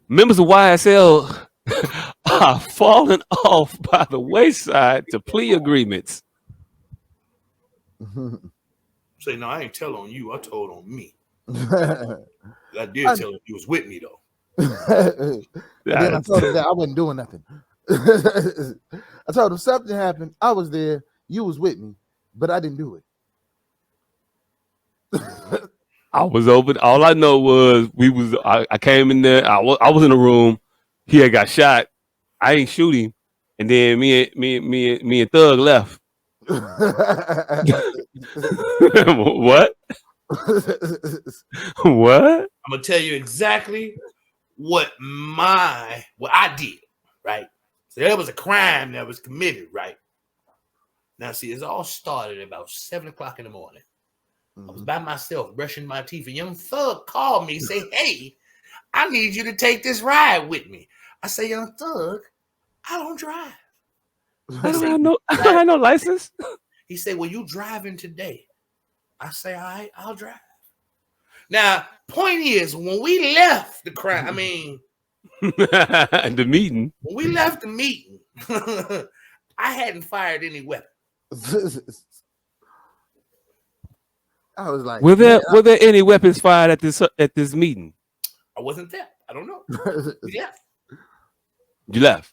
Members of YSL are falling off by the wayside to plea agreements. Say, no, I ain't tell on you. I told on me. I, I did tell him he was with me though. and then I told him that I wasn't doing nothing. I told him something happened. I was there. You was with me, but I didn't do it. I was open. All I know was I came in there. I was in the room. He had got shot. I ain't shoot him, and then me and Thug left. What? What? I'm gonna tell you exactly what I did, right? So there was a crime that was committed, right? Now, see, it's all started at about 7 o'clock in the morning. I was by myself brushing my teeth. A young thug called me, say, "Hey, I need you to take this ride with me." I say, "Young thug, I don't drive." I don't have no license. He said, "Well, you driving today?" I say, "All right, I'll drive." Now, point is, when we left the crime, The meeting. when we left the meeting, I hadn't fired any weapon. I was like, were there any weapons fired at this meeting? I wasn't there. I don't know. We left. You left.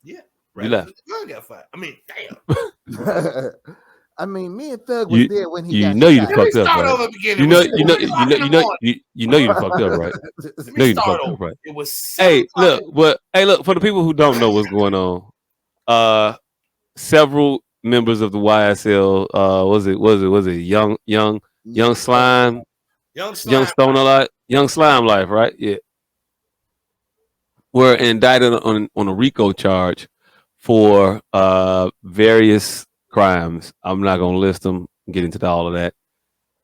Yeah. Right. You left. The gun got fired. Damn. I mean, me and Thug was there when he got know shot. you fucked up, right? You know you fucked up, right? Let me start over. Right? It was look, for the people who don't know what's going on, several members of the YSL, was it young slime, young stoner life, young slime life, right? Yeah, were indicted on a RICO charge for various crimes. I'm not gonna list them, get into all of that.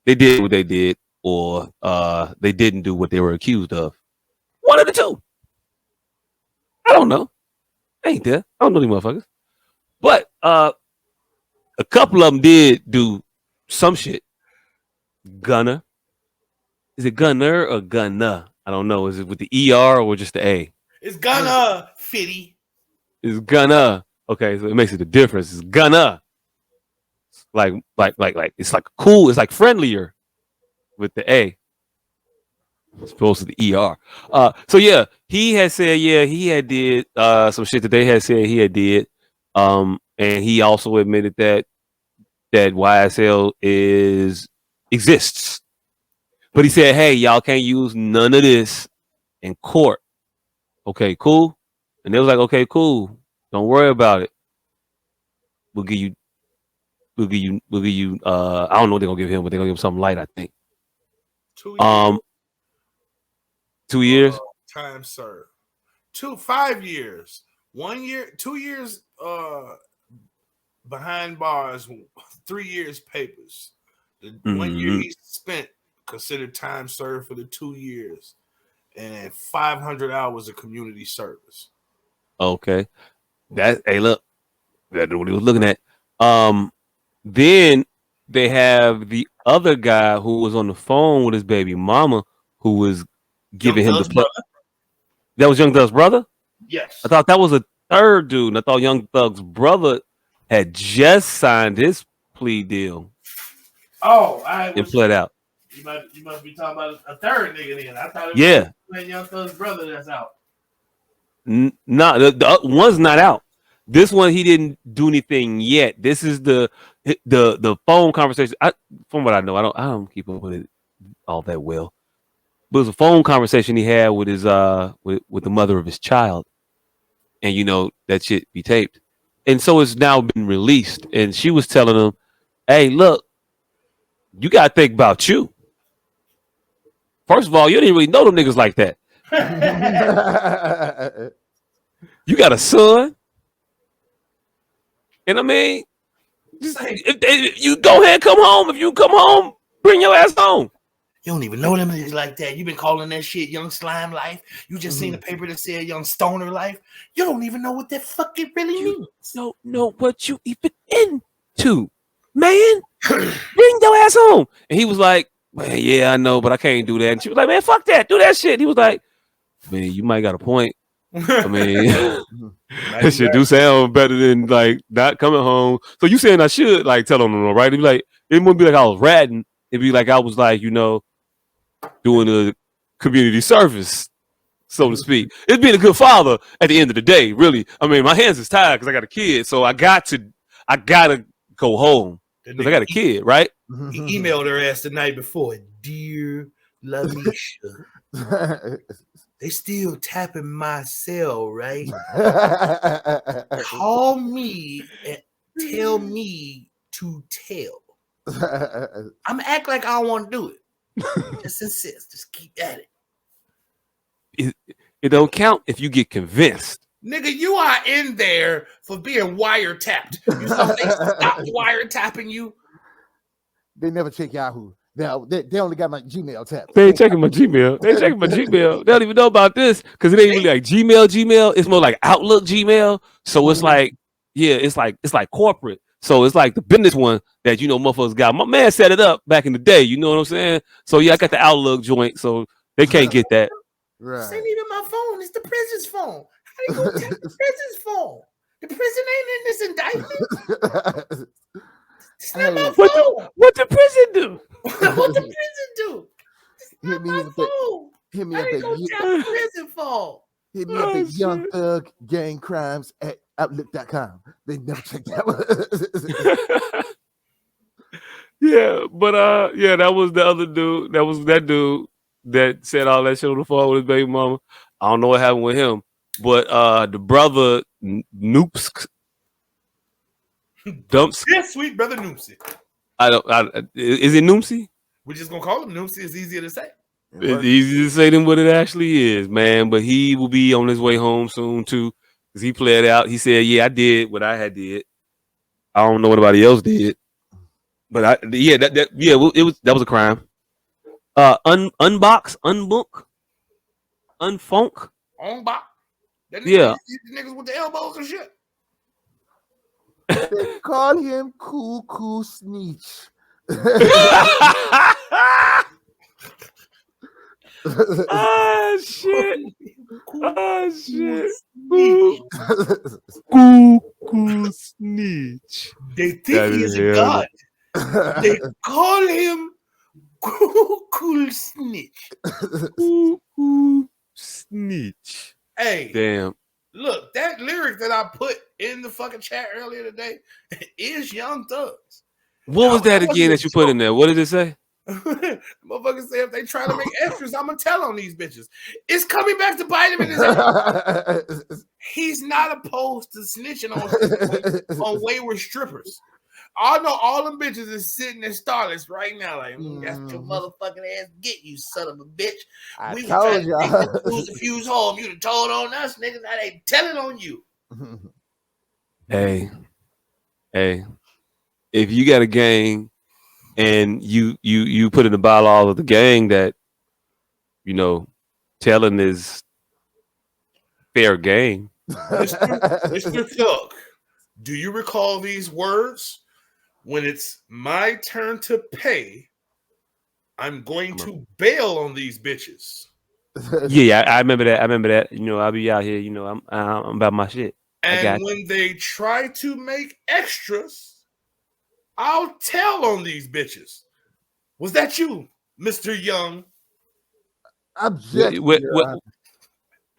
They did what they did, or they didn't do what they were accused of. One of the two. I don't know. I ain't there. I don't know these motherfuckers. But a couple of them did do some shit. Gunner. Is it Gunner or Gunna? I don't know. Is it with the ER or just the A? It's Gunna, Fitty. It's Gunna. Okay, so it makes it a difference. It's Gunna. Like it's like cool. It's like friendlier with the A, as opposed to the ER. So yeah, he had said he had did some shit that they had said he had did. And he also admitted that YSL exists. But he said, "Hey, y'all can't use none of this in court." Okay, cool. And they was like, "Okay, cool. Don't worry about it. We'll give you. I don't know what they're gonna give him, but they're gonna give him something light, I think. 2 years. 2 years. Time served. 5 years. 1 year. 2 years. Behind bars. 3 years papers. The 1 year he spent considered time served for the 2 years, and 500 hours of community service. Okay, look, that's what he was looking at. Then they have the other guy who was on the phone with his baby mama, who was giving him the play. That was Young Thug's brother? Yes. I thought that was a third dude, and I thought Young Thug's brother had just signed his plea deal. Oh, and pled out. You must be talking about a third nigga then. I thought it was Young Thug's brother that's out. No, the one's not out. This one, he didn't do anything yet. This is the phone conversation. From what I know, I don't keep up with it all that well. But it was a phone conversation he had with his with the mother of his child, and that shit be taped, and so it's now been released. And she was telling him, "Hey, look, you gotta think about you. First of all, you didn't really know them niggas like that. You got a son." And I mean, if you go ahead, come home. If you come home, bring your ass home. You don't even know them niggas like that. You've been calling that shit young slime life. You just seen a paper that said young stoner life. You don't even know what that fucking really means. You don't know what you even into, man. Bring your ass home. And he was like, "Man, yeah, I know, but I can't do that." And she was like, "Man, fuck that. Do that shit." And he was like, I mean, you might got a point. I mean, Might that be shit right. do sound better than like not coming home. So you saying I should like tell them no, right? It'd be like it wouldn't be like I was ratting. It'd be like I was like, you know, doing a community service, so to speak. It's being a good father at the end of the day, really. I mean, my hands is tired because I got a kid, so I gotta go home The because I got a nigga kid, right? he emailed her ass the night before. Dear Lamisha, they still tapping my cell, right? Call me and tell me to tell. I'm act like I don't want to do it. Just insist. Just keep at it. It don't count if you get convinced. Nigga, you are in there for being wiretapped. You saw they stopped wiretapping you. They never check Yahoo. They only got my Gmail tapped. They ain't checking my Gmail. They checking my Gmail. They don't even know about this because it ain't really like Gmail. It's more like Outlook Gmail. So it's like, yeah, it's like corporate. So it's like the business one that you know motherfuckers got. My man set it up back in the day. You know what I'm saying? So yeah, I got the Outlook joint. So they can't get that. Right. This ain't even my phone. It's the prison's phone. How you gonna take the prison's phone? The prison ain't in this indictment. It's not my phone. What the prison do? What the prison do? It's not Hit me my up at- phone. Hit me How up you at gonna tap the prison phone? hit me up Oh, at Young shit. Thug Gang Crimes at Outlook.com. They never check that. Yeah, but yeah, that was the other dude. That was that dude that said all that shit on the phone with his baby mama. I don't know what happened with him, but the brother Noops Dumps. Yeah, sweet brother Noopsy. Is it Noopsy? We're just gonna call him Noopsy. It's easier to say. It's easy to say than what it actually is, man. But he will be on his way home soon too, because he played out. He said, "Yeah, I did what I had did. I don't know what anybody else did, but that was a crime. Unbox, unbook, unfunk. On bop. That Yeah. the niggas with the elbows and shit. They call him Cuckoo Sneech. Ah shit! Ah shit! Cuckoo snitch. They think That he is is a god. hell. They call him Cool Snitch. Cuckoo snitch. Hey, Damn. look, that lyric that I put in the fucking chat earlier today is Young Thug's. What was that I wasn't again that you put in there? What did it say? Motherfuckers say if they try to make extras, I'm gonna tell on these bitches. It's coming back to bite him in his ass. He's not opposed to snitching on wayward strippers. I know all them bitches is sitting in starlets right now, like that's your motherfucking ass. Get you, son of a bitch. I We told trying to y'all. take the fuse home. You done told on us, niggas. Now they telling on you. Hey, if you got a gang and you put in the bylaws of the gang that, you know, telling is fair game. Mr. Thug, do you recall these words? When it's my turn to pay, I'm going to bail on these bitches. Yeah, I remember that. You know, I'll be out here. You know, I'm about my shit. And when they try to make extras, I'll tell on these bitches. Was that you, Mr. Young? Object.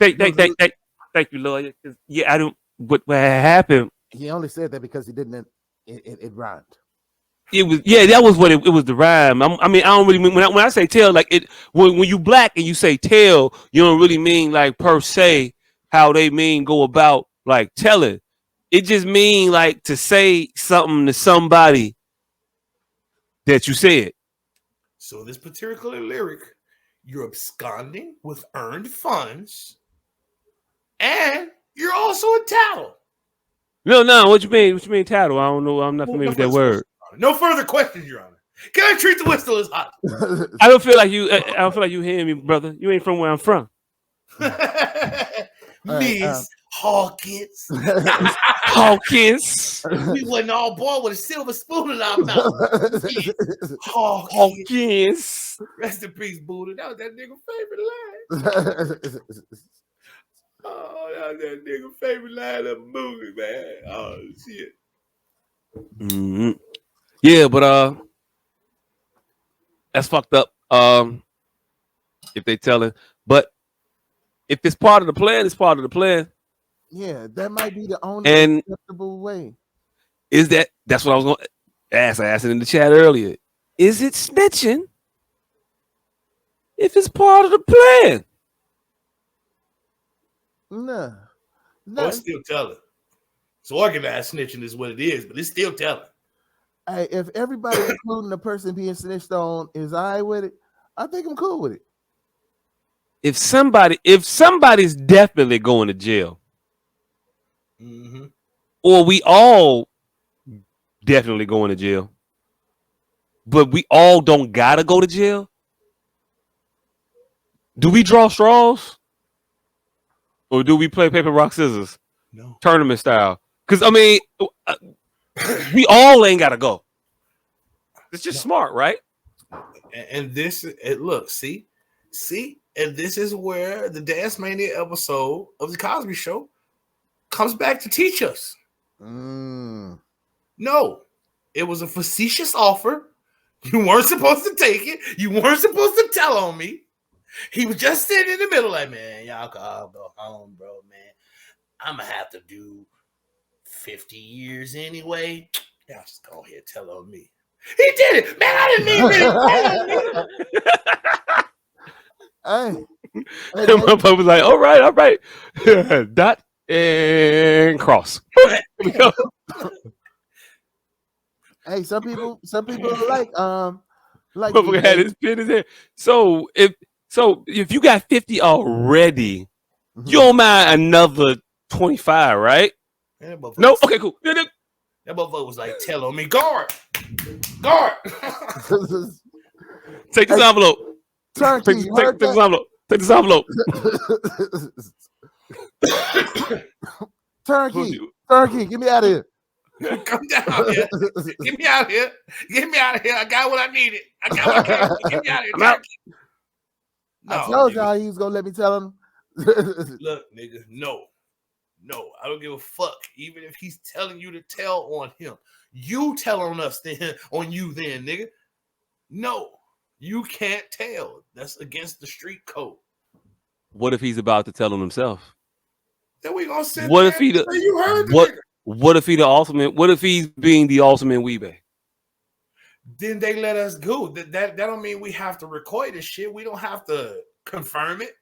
Thank you, lawyer. Yeah, I don't. What happened? He only said that because he didn't. It rhymed. It was that was what it was the rhyme. I mean, I don't really mean when I say tell, like it when you black and you say tell, you don't really mean like per se how they mean go about like telling. It just mean like to say something to somebody that you said. So this particular lyric, you're absconding with earned funds, and you're also a tattle. No, what you mean? What you mean tattle? I don't know. I'm not familiar with that word. No further questions, Your Honor. Can I treat the whistle as hot? I don't feel like you hearing me, brother. You ain't from where I'm from. Miss Hawkins. Hawkins. We wasn't all born with a silver spoon in our mouth. Yeah. Hawkins. Hawkins. Rest in peace, Buddha. That was that nigga favorite line. Oh, that was that nigga favorite line of the movie, man. Oh shit. Mm-hmm. Yeah, but that's fucked up. If they telling, but if it's part of the plan, it's part of the plan. Yeah, that might be the only And acceptable way. is that's what I was going to ask? I asked it in the chat earlier. Is it snitching if it's part of the plan? No. Oh, it's still telling. It's organized snitching is what it is, but it's still telling. Hey, if everybody, including the person being snitched on, is all right with it, I think I'm cool with it. If somebody's definitely going to jail, or we all definitely going to jail, but we all don't gotta go to jail, do we draw straws? Or do we play paper, rock, scissors? No. Tournament style. Because, I mean, we all ain't got to go. It's just smart, right? And this, look, see? And this is where the Dance Mania episode of The Cosby Show comes back to teach us. No, it was a facetious offer. You weren't supposed to take it. You weren't supposed to tell on me. He was just sitting in the middle like, man, y'all go home, bro, man. I'm going to have to do 50 years anyway. Y'all just go ahead and tell on me. He did it. Man, I didn't mean Hey. My papa was like, all right. Dot and cross. Hey, some people like Motherfucker had his pen in his head. So if you got 50 already, you don't mind another 25, right? No? Okay, cool. That motherfucker was like, tell on me, guard. Take this envelope. Take this envelope. Take this envelope. Turkey, get me out of here. Come down here. Get me out of here. I got what I needed. I got what I needed. Get me out of here. I'm out. No, I told y'all he was gonna let me tell him. Look, nigga, no, I don't give a fuck. Even if he's telling you to tell on him, you tell on us then, on you then, nigga. No, you can't tell. That's against the street code. What if he's about to tell on himself? Then we gonna sit what there if he and say you heard the nigga. What if he the ultimate? What if he's being the ultimate weebay? Then they let us go. That don't mean we have to record this shit. We don't have to confirm it.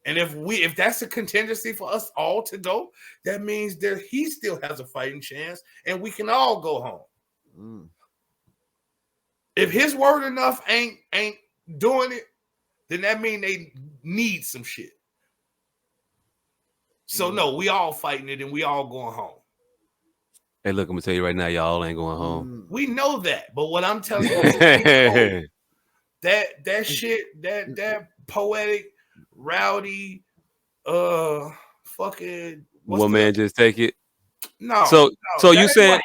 And if that's a contingency for us all to go, that means that he still has a fighting chance, and we can all go home. If his word enough ain't doing it, then that means they need some shit. So no, we all fighting it, and we all going home. Hey, look, I'm gonna tell you right now, y'all ain't going home. We know that, but what I'm telling you is that shit, that poetic, rowdy, fucking. One man just take it. No. So you saying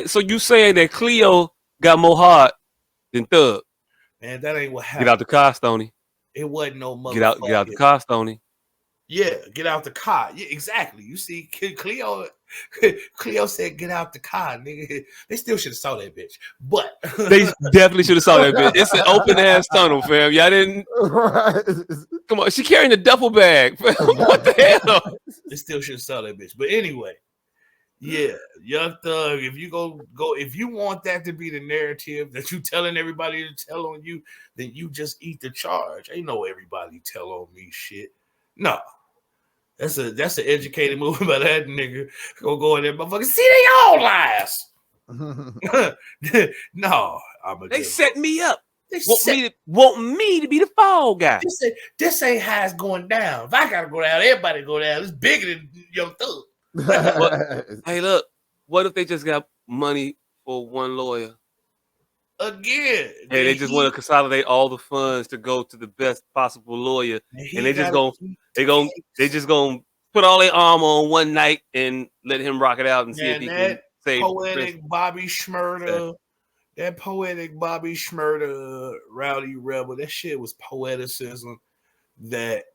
that Cleo got more heart than Thug? Man, that ain't what happened. Get out the car, Stoney. It wasn't no motherfucker. Get out the car, Stoney. Yeah, get out the car. Yeah, exactly. You see, Cleo said, "Get out the car, nigga." They still should have saw that bitch, but they definitely should have saw that bitch. It's an open ass tunnel, fam. Y'all didn't. Come on, she carrying a duffel bag. What the hell? They still should have saw that bitch. But anyway, yeah, Young Thug. If you go, if you want that to be the narrative that you telling everybody to tell on you, then you just eat the charge. Ain't no everybody tell on me shit. No. That's an educated move by that nigga. Go in there, motherfucker. See, they all lies. No, they set me up. They want me to be the fall guy. This ain't how it's going down. If I gotta go down, everybody go down. It's bigger than Young Thug. Hey, look. What if they just got money for one lawyer? Again, hey, they just want to consolidate all the funds to go to the best possible lawyer, and they just gonna put all their armor on one night and let him rock it out and see if Man, he can that save Chris. poetic Bobby Shmurda, that poetic Bobby Shmurda, Rowdy Rebel, that shit was poeticism that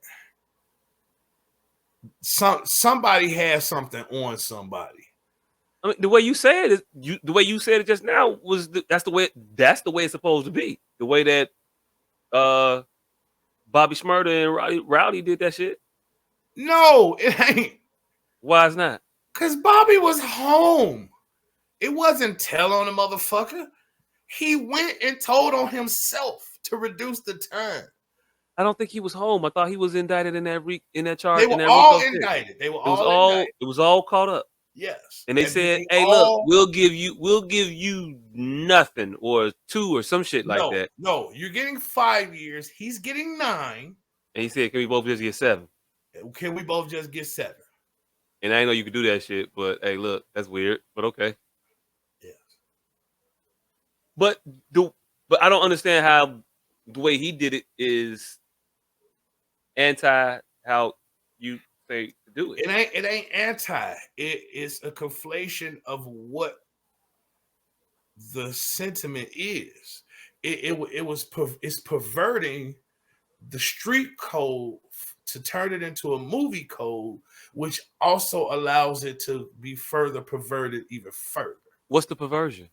somebody has something on somebody. I mean, the way you said it, the way you said it just now was that's the way it's supposed to be. The way that Bobby Shmurda and Rowdy did that shit. No, it ain't. Why is not? Because Bobby was home. It wasn't tell on the motherfucker. He went and told on himself to reduce the time. I don't think he was home. I thought he was indicted in that charge. They were in that all RICO indicted. shit. They were all indicted. It was all caught up. Yes. And they said, "Hey, look, we'll give you nothing or 2 or some shit like that." No, you're getting 5 years. He's getting 9. And he said, "Can we both just get 7?" Can we both just get 7? And I didn't know you could do that shit, but hey, look, that's weird, but okay. Yes. But I don't understand how the way he did it is anti how you say to do it. It ain't anti. It is a conflation of what the sentiment is. It's perverting the street code to turn it into a movie code, which also allows it to be further perverted even further. What's the perversion?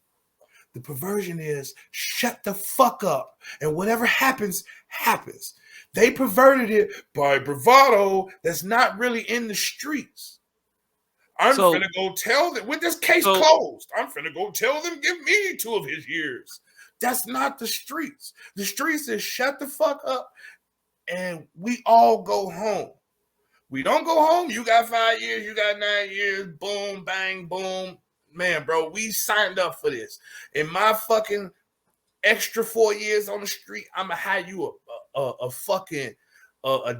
The perversion is shut the fuck up, and whatever happens, happens. They perverted it by bravado that's not really in the streets. I'm finna go tell them, with this case closed, I'm finna go tell them, give me 2 of his years. That's not the streets. The streets is shut the fuck up and we all go home. We don't go home. You got 5 years, you got 9 years, boom, bang, boom. Man, bro, we signed up for this. In my fucking extra 4 years on the street, I'm gonna have you a fucking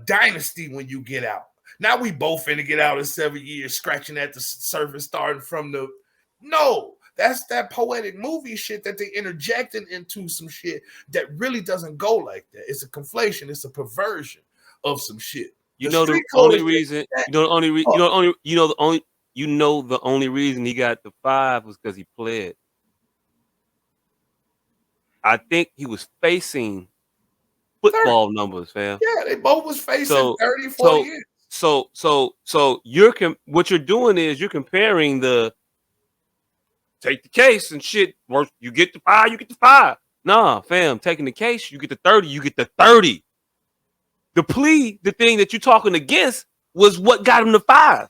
dynasty when you get out. Now we both finna get out in 7 years, scratching at the surface, starting from the. No, that's that poetic movie shit that they interjecting into some shit that really doesn't go like that. It's a conflation. It's a perversion of some shit. The only reason he got the 5 was because he pled. I think he was facing football numbers, fam. Yeah, they both was facing 30, 40 years. So what you're doing is you're comparing the take the case and shit. You get the 5, you get the 5. Nah, fam, taking the case, you get the 30, you get the 30. The plea, the thing that you're talking against, was what got him the 5.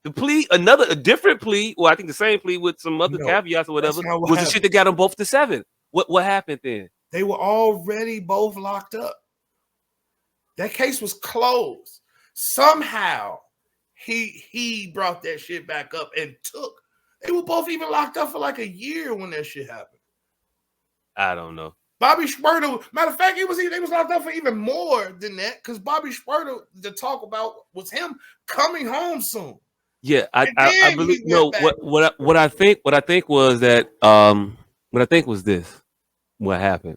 The plea, a different plea, or I think the same plea with some other caveats or whatever, was the shit that got them both to 7. What happened then? They were already both locked up. That case was closed. Somehow he brought that shit back up and took. They were both even locked up for like a year when that shit happened. I don't know. Bobby Shmurda, matter of fact, they was locked up for even more than that because Bobby Shmurda, the talk about was him coming home soon. Yeah, I believe. No, what I think was that what I think was this. What happened?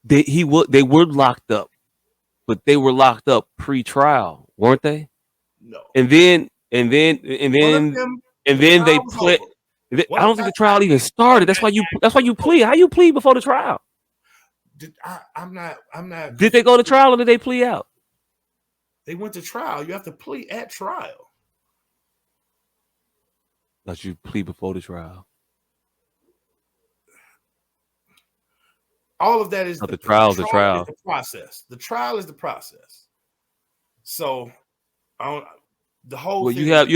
They were locked up, but they were locked up pre-trial, weren't they? No. And then they pled. I don't think the trial even started. That's why you plead. How you plead before the trial? I'm not. Did they go to trial or did they plea out? They went to trial. You have to plea at trial. Let you plead before the trial. All of that is the trial. Is the process. The trial is the process. So, the whole. Well, you have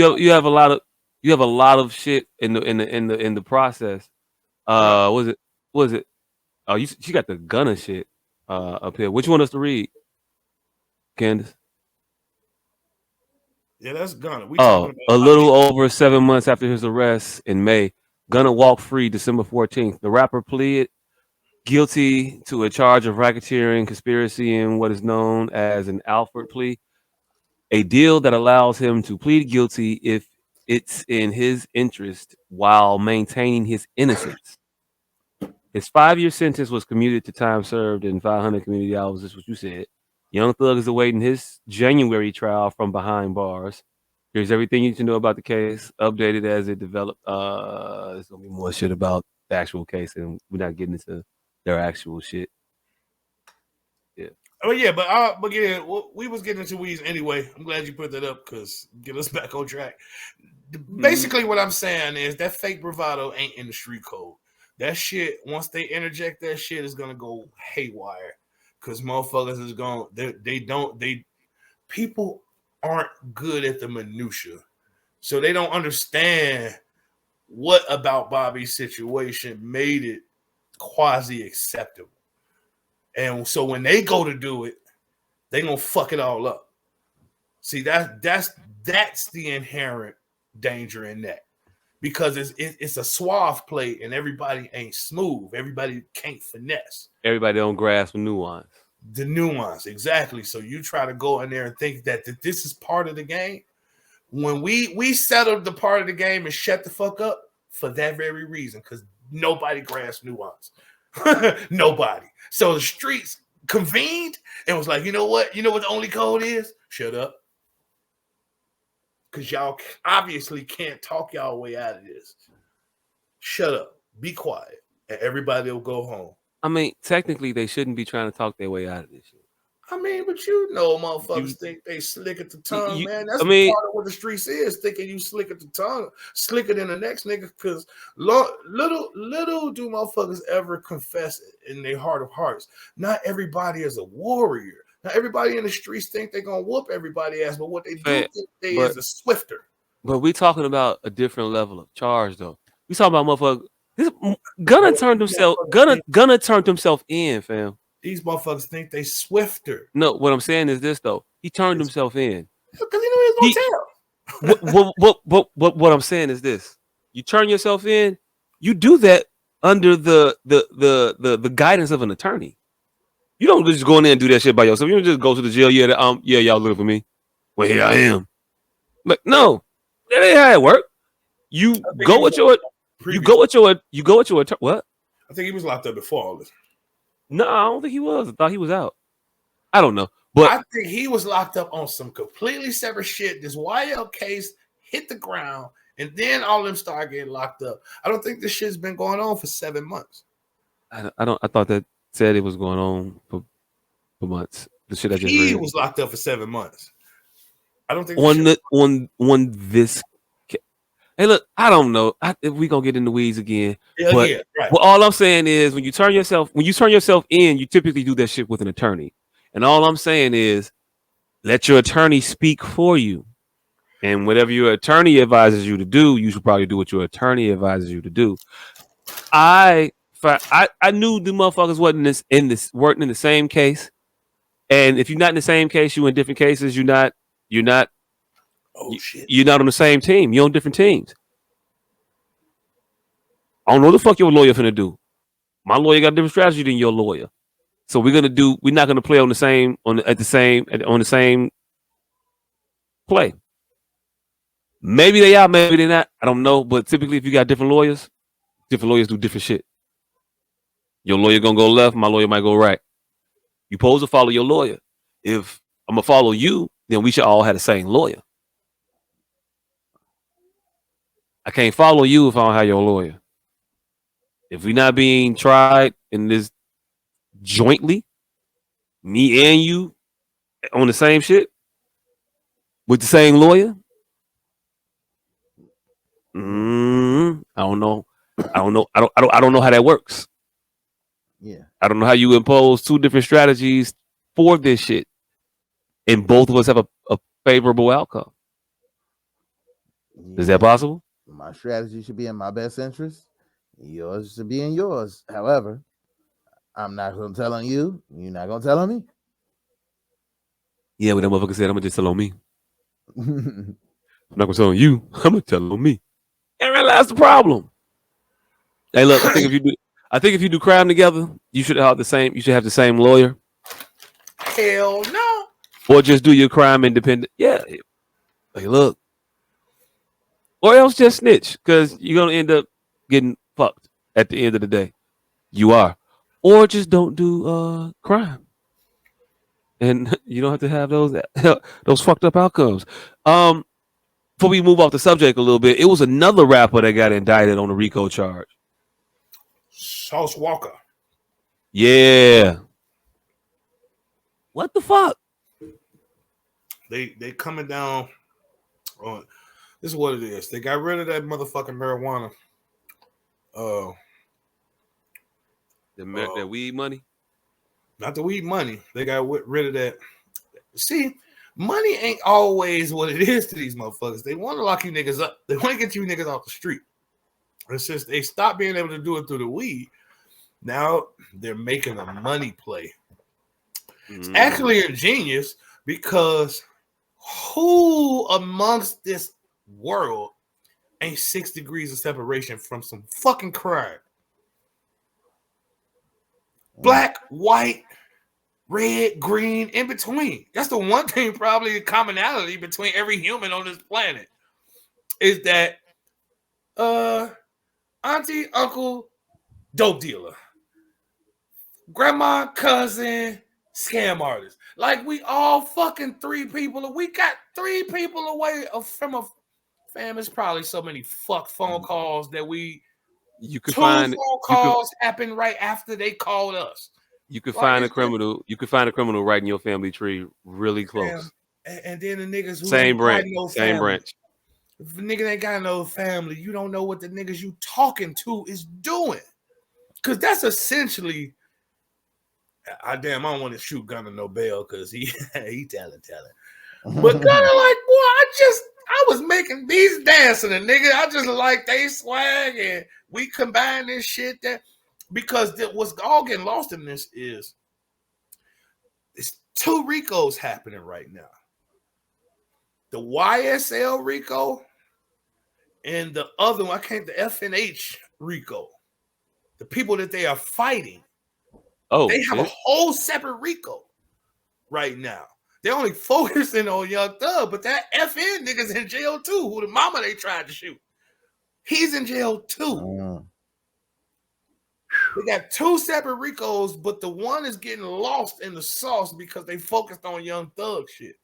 a lot of shit in the process. Was it? Oh, she got the gunner shit up here. Which one us to read, Candace? Yeah, that's Gunna. A little over 7 months after his arrest in May, Gunna walked free December 14th. The rapper pleaded guilty to a charge of racketeering, conspiracy, and what is known as an Alford plea, a deal that allows him to plead guilty if it's in his interest while maintaining his innocence. His 5-year sentence was commuted to time served and 500 community hours. This is what you said. Young Thug is awaiting his January trial from behind bars. Here's everything you need to know about the case, updated as it developed. There's gonna be more shit about the actual case, and we're not getting into their actual shit. Yeah. Oh yeah, but yeah, we was getting into weeds anyway. I'm glad you put that up because get us back on track. Basically, what I'm saying is that fake bravado ain't in the street code. That shit, once they interject that shit, is gonna go haywire. Cause motherfuckers is going they people aren't good at the minutia. So they don't understand what about Bobby's situation made it quasi acceptable. And so when they go to do it, they gonna fuck it all up. See, that's the inherent danger in that. Because it's a suave play and everybody ain't smooth. Everybody can't finesse. Everybody don't grasp nuance. The nuance, exactly. So you try to go in there and think that this is part of the game. When we settled the part of the game and shut the fuck up for that very reason, because nobody grasps nuance. Nobody. So the streets convened and was like, you know what? You know what the only code is? Shut up. Because y'all obviously can't talk y'all way out of this. Shut up. Be quiet. And everybody will go home. I mean, technically, they shouldn't be trying to talk their way out of this shit. I mean, but you know, motherfuckers think they slick at the tongue, man. That's part of what the streets is, thinking you slick at the tongue, slicker than the next nigga. Because little do motherfuckers ever confess in their heart of hearts. Not everybody is a warrior. Not everybody in the streets think they're gonna whoop everybody ass, but what they do think they is a swifter. But we talking about a different level of charge, though. We talking about motherfucker. Gunna turned himself in, fam. These motherfuckers think they swifter. No, what I'm saying is this though. He turned himself in. Because he knew he was gonna tell. What I'm saying is this. You turn yourself in, you do that under the guidance of an attorney. You don't just go in there and do that shit by yourself. You don't just go to the jail. Yeah, y'all looking for me. Well, here I am. Like, no, that ain't how it work. You go with your what? I think he was locked up before all this. No, I don't think he was. I thought he was out. I don't know. But I think he was locked up on some completely separate shit. This YL case hit the ground, and then all of them start getting locked up. I don't think this shit's been going on for 7 months. I thought that said it was going on for months. The shit I just he read. Was locked up for 7 months. I don't think on this. Hey, look, I don't know. If we gonna get in the weeds again, right. But all I'm saying is when you turn yourself in, you typically do that shit with an attorney. And all I'm saying is, let your attorney speak for you. And whatever your attorney advises you to do, you should probably do what your attorney advises you to do. I knew the motherfuckers weren't in the same case. And if you're not in the same case, you in different cases. You're not. Oh shit! You're not on the same team. You're on different teams. I don't know what the fuck your lawyer finna do. My lawyer got a different strategy than your lawyer. So we're not gonna play on the same play. Maybe they are, maybe they're not. I don't know. But typically if you got different lawyers do different shit. Your lawyer gonna go left, my lawyer might go right. You supposed to follow your lawyer. If I'm gonna follow you, then we should all have the same lawyer. I can't follow you if I don't have your lawyer. If we're not being tried in this jointly, me and you on the same shit with the same lawyer, I don't know. I don't know how that works. Yeah, I don't know how you impose two different strategies for this shit, and both of us have a favorable outcome. Is that possible? My strategy should be in my best interest. Yours should be in yours. However, I'm not going to tell on you. You're not going to tell on me. Yeah, but that motherfucker said, I'm going to just tell on me. I'm not going to tell on you. I'm going to tell on me. And that's the problem. Hey, look, I think if you do crime together, you should have the same lawyer. Hell no. Or just do your crime independent. Yeah. Hey, look. Or else just snitch, because you're going to end up getting fucked at the end of the day. You are. Or just don't do crime. and you don't have to have those fucked up outcomes. Before we move off the subject a little bit, it was another rapper that got indicted on a RICO charge. S.O.S. Walker. Yeah. What the fuck? They coming down on this is what it is. They got rid of that motherfucking marijuana. The weed money? Not the weed money. They got rid of that. See, money ain't always what it is to these motherfuckers. They want to lock you niggas up. They want to get you niggas off the street. And since they stopped being able to do it through the weed, now they're making a money play. It's actually ingenious because who amongst this world ain't 6 degrees of separation from some fucking crime? Black, white, red, green, in between. That's the one thing, probably the commonality between every human on this planet is that auntie, uncle, dope dealer, grandma, cousin, scam artist. Like we all fucking 3 people. We got 3 people away from a fam. It's probably so many phone calls that you could 2 find phone calls happen right after they called us. You could find a criminal. You could find a criminal right in your family tree, really close. And then the niggas who same branch, no same branch. If a nigga ain't got no family, you don't know what the niggas you talking to is doing, because that's essentially. I don't want to shoot Gunna no bail because he telling. But Gunna like, boy, I was making beats dancing, and nigga, I just like they swag, and we combine this shit that because what's all getting lost in this is it's 2 RICOs happening right now. The YSL RICO and the other one, the FNH RICO. The people that they are fighting. Oh, they have a whole separate RICO right now. They're only focusing on Young Thug, but that FN nigga's in jail too. Who the mama they tried to shoot? He's in jail too. They got 2 separate RICOs, but the one is getting lost in the sauce because they focused on Young Thug shit.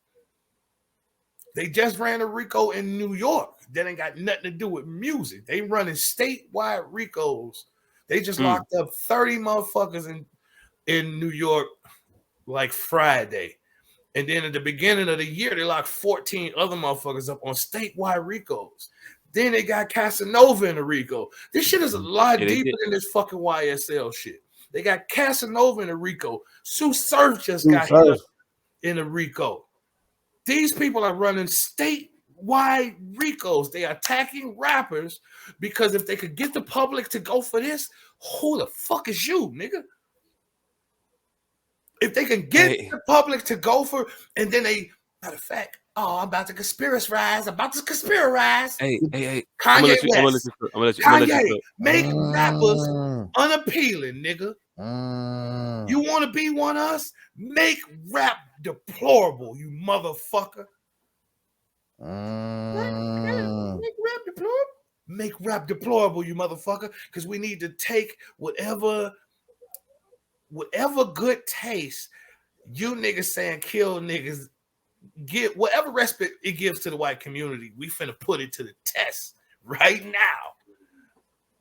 They just ran a RICO in New York that ain't got nothing to do with music. They running statewide RICOs. They just locked up 30 motherfuckers in New York like Friday. And then at the beginning of the year, they locked 14 other motherfuckers up on statewide RICOs. Then they got Casanova in the RICO. This shit is a lot deeper than this fucking YSL shit. They got Casanova in the RICO. Sue Surf just got hit in the RICO. These people are running statewide RICOs. They are attacking rappers because if they could get the public to go for this, who the fuck is you, nigga? If they can get the public to go for, and then they, matter of fact, I'm about to conspiracize. Hey, Kanye West. Kanye, make rappers unappealing, nigga. You want to be one of us? Make rap deplorable, you motherfucker. Make rap deplorable, you motherfucker. Because we need to take whatever good taste you niggas saying kill niggas, get whatever respite it gives to the white community. We finna put it to the test right now.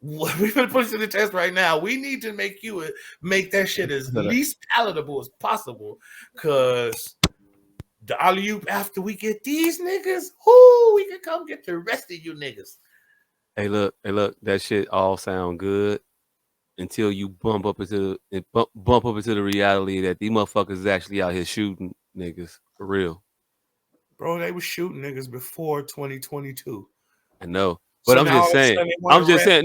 We finna put it to the test right now. We need to make that shit as least palatable as possible, because the alley-oop after we get these niggas, we can come get the rest of you niggas. Hey, look, that shit all sound good until you bump up into the reality that these motherfuckers is actually out here shooting niggas for real. Bro, they were shooting niggas before 2022. I know, but I'm just saying.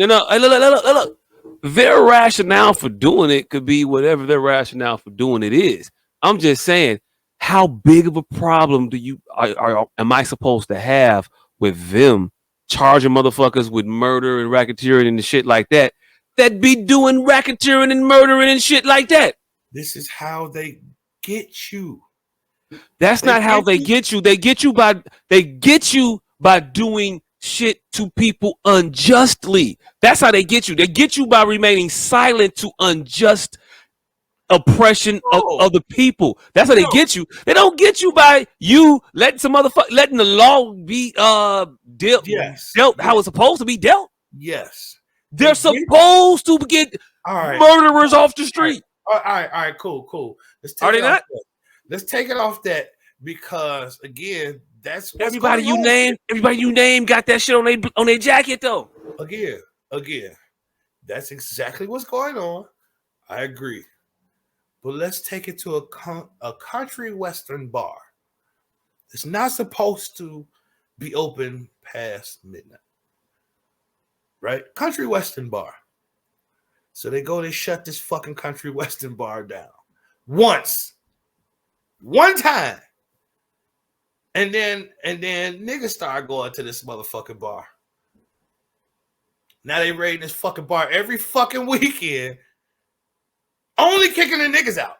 No. Hey, look. Their rationale for doing it could be whatever their rationale for doing it is. I'm just saying, how big of a problem am I supposed to have with them charging motherfuckers with murder and racketeering and shit like that? That be doing racketeering and murdering and shit like that. This is how they get you. That's not how they get you. They get you by doing shit to people unjustly. That's how they get you. They get you by remaining silent to unjust oppression of the people. That's how they get you. They don't get you by you letting the law be dealt how it's supposed to be dealt. Yes. They're supposed to get murderers off the street. All right, cool. Are they not? Let's take it off that, because again, that's everybody you name got that shit on their jacket though. Again, that's exactly what's going on. I agree. But let's take it to a country western bar. It's not supposed to be open past midnight. Right? Country western bar. So they shut this fucking country western bar down. One time. And then niggas start going to this motherfucking bar. Now they raiding this fucking bar every fucking weekend. Only kicking the niggas out.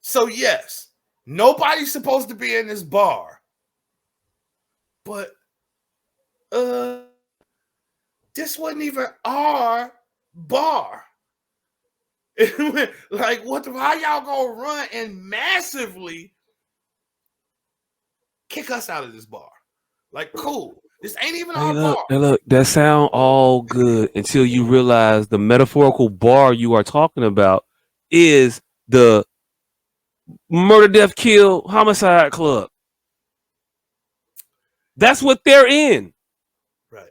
So yes, nobody's supposed to be in this bar. But this wasn't even our bar. Like, how y'all gonna run and massively kick us out of this bar? Like, cool. This ain't even our bar. Hey, look, that sound all good until you realize the metaphorical bar you are talking about is the murder, death, kill, homicide club. That's what they're in. Right.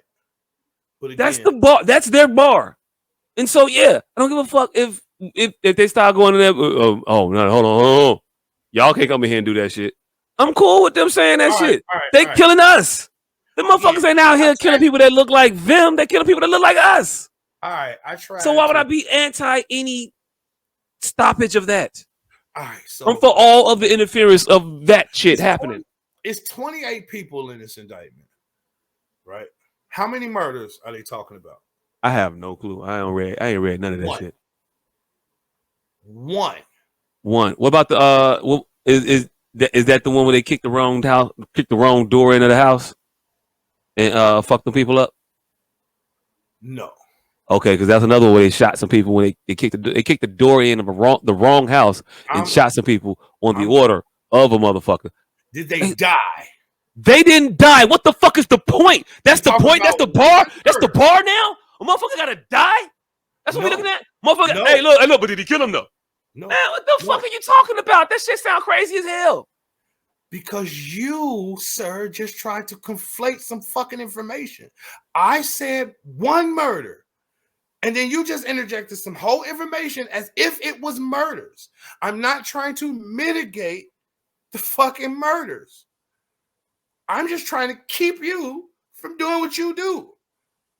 But again, that's the bar. That's their bar. And so, yeah, I don't give a fuck if they start going to that. No, hold on. Y'all can't come in here and do that shit. I'm cool with them saying that shit. They killing us. The motherfuckers ain't out here killing people that look like them. They killing people that look like us. All right, I try. So why would I be anti any stoppage of that? All right, so I'm for all of the interference of that shit happening. It's 28 people in this indictment, right? How many murders are they talking about? I have no clue. I ain't read none of that shit. One. What about the is that the one where they kicked the wrong door into the house and fucked the people up? No. Okay, because that's another way they shot some people when they kicked the door in of the wrong house and shot some people on the order of a motherfucker. Did they die? They didn't die. What the fuck is the point? That's the point. That's the bar. That's the bar now. A motherfucker gotta die. That's what we're looking at. Motherfucker. No. Hey, look. But did he kill him though? No. Man, what the fuck are you talking about? That shit sound crazy as hell. Because you, sir, just tried to conflate some fucking information. I said one murder. And then you just interjected some whole information as if it was murders. I'm not trying to mitigate the fucking murders. I'm just trying to keep you from doing what you do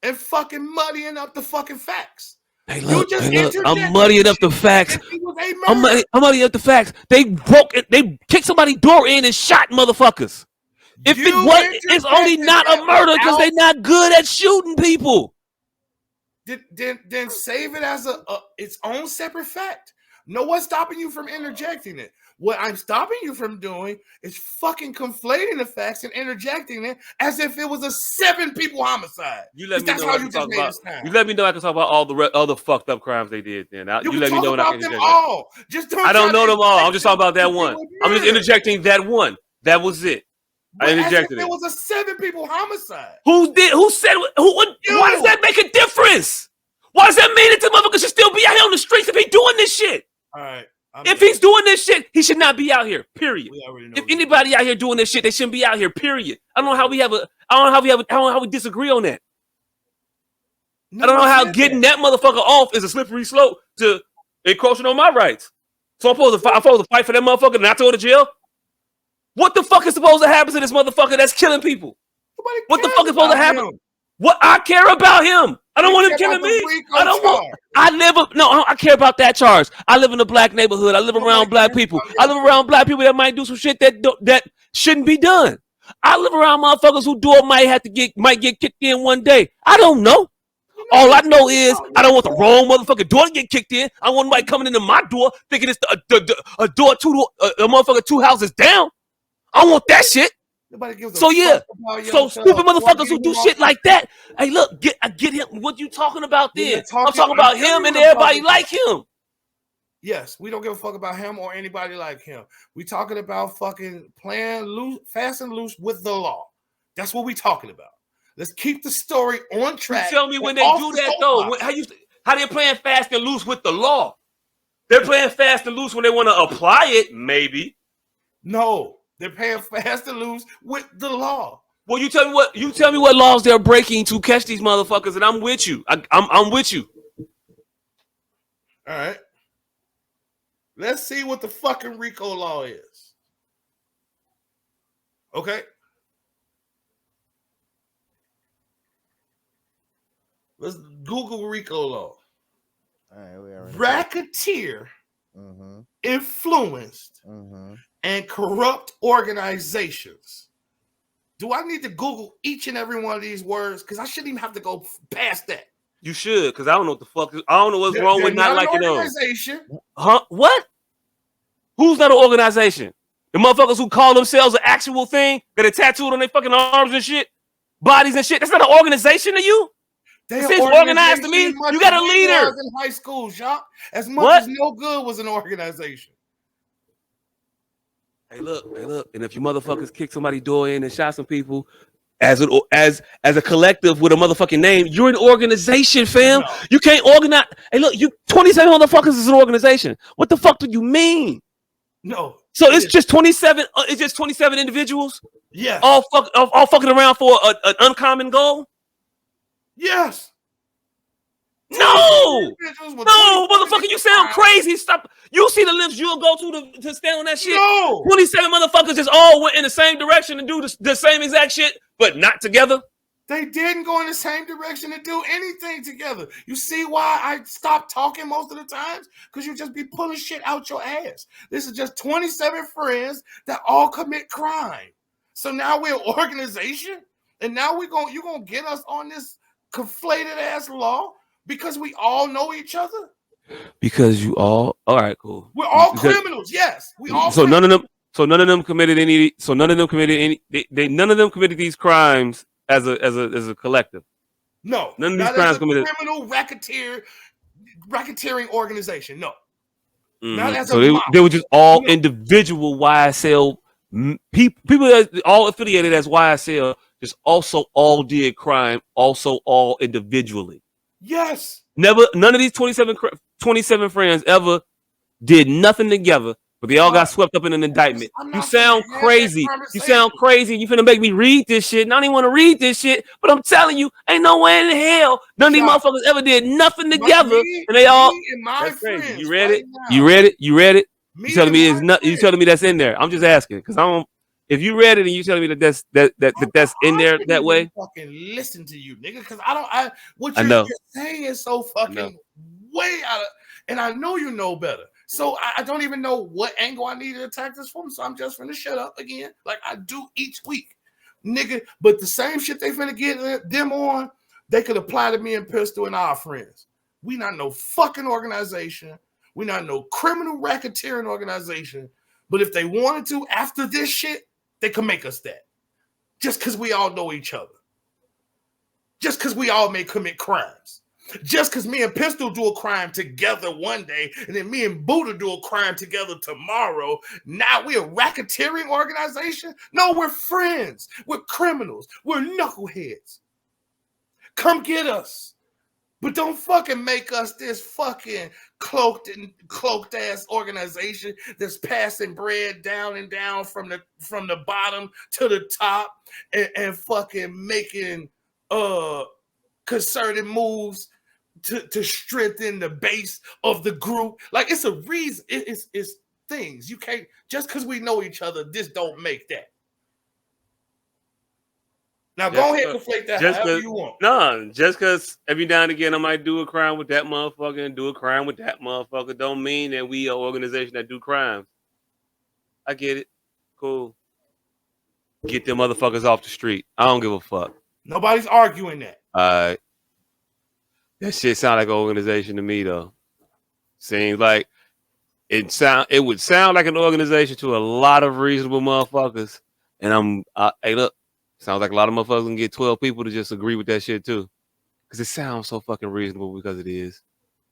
and fucking muddying up the fucking facts. Hey, look, I'm muddying up the facts. I'm muddying up the facts. They broke it. They kicked somebody's door in and shot motherfuckers. If it was, it's only not a murder because they're not good at shooting people. Then save it as its own separate fact. No one's stopping you from interjecting it. What I'm stopping you from doing is fucking conflating the facts and interjecting it as if it was a 7 people homicide. You let me know I can talk about. You let me know I can talk about all the other fucked up crimes they did. Then you let me know about them all. I don't know them all. I'm just talking about that one. I'm just interjecting that one. That was it. I interjected it. It was a 7 people homicide. Who said? Why does that make a difference? Why does that mean that the motherfucker should still be out here on the streets if he's doing this shit? All right. If he's doing this shit, he should not be out here. Period. If anybody out here doing this shit, they shouldn't be out here. Period. I don't know how we disagree on that. I don't know how getting that motherfucker off is a slippery slope to encroaching on my rights. So I'm supposed to fight for that motherfucker and not to go to jail? What the fuck is supposed to happen to this motherfucker that's killing people? What the fuck is supposed to happen? What I care about him. I don't want him killing me. I care about that charge. I live in a black neighborhood. I live around black people. I live around black people that might do some shit that shouldn't be done. I live around motherfuckers who might get kicked in one day. I don't know. All I know is I don't want the wrong motherfucking door to get kicked in. I want nobody coming into my door thinking it's a door a motherfucker 2 houses down. I want that shit. Nobody gives a So yeah, fuck about so Young stupid Thug. motherfuckers who do shit like that. Hey, look, I get him. What you talking about then? I'm talking I'm about telling him you and what I'm talking everybody about. like him. Yes, we don't give a fuck about him or anybody like him. We talking about fucking playing loose, fast and loose with the law. That's what we talking about. Let's keep the story on track. You tell me when they do that though. How they playing fast and loose with the law? They're playing fast and loose when they want to apply it, maybe. No, they're playing fast and loose with the law. Well, you tell me what laws they're breaking to catch these motherfuckers, and I'm with you. I'm with you. All right. Let's see what the fucking RICO law is. Okay. Let's Google RICO law. All right, Racketeer, influenced, and corrupt organizations. Do I need to Google each and every one of these words? Because I shouldn't even have to go past that. You should, because I don't know what the fuck. I don't know what's wrong with not liking those. Huh? What? Who's not an organization? The motherfuckers who call themselves an actual thing that are tattooed on their fucking arms and shit, bodies and shit. That's not an organization to you. It seems organized to me. You got a leader. In high school, Jacques. As much as No Good was an organization. Hey, look. And if you motherfuckers kick somebody's door in and shot some people, as a collective with a motherfucking name, you're an organization, fam. No. You can't organize. Hey, look, you 27 motherfuckers is an organization. What the fuck do you mean? No. So it's just 27. It's just 27 individuals. Yeah. All fucking around for an uncommon goal. Yes. No, motherfucker, you sound crazy. Stop. You see the lengths you'll go to stand on that shit? No. 27 motherfuckers just all went in the same direction and do the same exact shit, but not together. They didn't go in the same direction and do anything together. You see why I stopped talking most of the times? Because you just be pulling shit out your ass. This is just 27 friends that all commit crime. So now we're an organization, and now you're gonna get us on this conflated ass law because we all know each other. Because you all right, cool. We're all criminals. Yes, we all. So criminals. None of them committed any. So none of them committed any. None of them committed these crimes as a collective. No, none of these crimes committed. Criminal racketeering organization. No. Not as so they were just all individual YSL people that all affiliated as YSL. Just also all did crime. Also all individually. Yes. None of these 27 friends ever did nothing together, but they all got swept up in an indictment. You sound crazy. You sound crazy. You finna make me read this shit. And I don't even want to read this shit, but I'm telling you, ain't no way in hell none of these motherfuckers ever did nothing together. And they all. That's crazy. You read it? You read it? You read it? You telling me it's not? You telling me that's in there? I'm just asking because I don't. If you read it and you telling me that that's in there that way, fucking listen to you, nigga. Because what you're saying is so fucking way out of, and I know you know better. So I don't even know what angle I need to attack this from. So I'm just finna shut up again, like I do each week, nigga. But the same shit they finna get them on, they could apply to me and Pistol and our friends. We not no fucking organization. We not no criminal racketeering organization. But if they wanted to, after this shit, they could make us that. Just because we all know each other. Just because we all may commit crimes. Just because me and Pistol do a crime together one day, and then me and Buddha do a crime together tomorrow, now we're a racketeering organization? No, we're friends. We're criminals. We're knuckleheads. Come get us. But don't fucking make us this fucking cloaked ass organization that's passing bread down and down from the bottom to the top and fucking making concerted moves to strengthen the base of the group. Like, it's a reason. It's things. You can't, just because we know each other, this don't make that. Now go ahead and conflate that however you want. No, just because every now and again I might do a crime with that motherfucker and do a crime with that motherfucker don't mean that we are an organization that do crimes. I get it. Cool. Get them motherfuckers off the street. I don't give a fuck. Nobody's arguing that. That shit sound like an organization to me though. Seems like it would sound like an organization to a lot of reasonable motherfuckers. And hey, look, sounds like a lot of motherfuckers can get 12 people to just agree with that shit too, because it sounds so fucking reasonable because it is.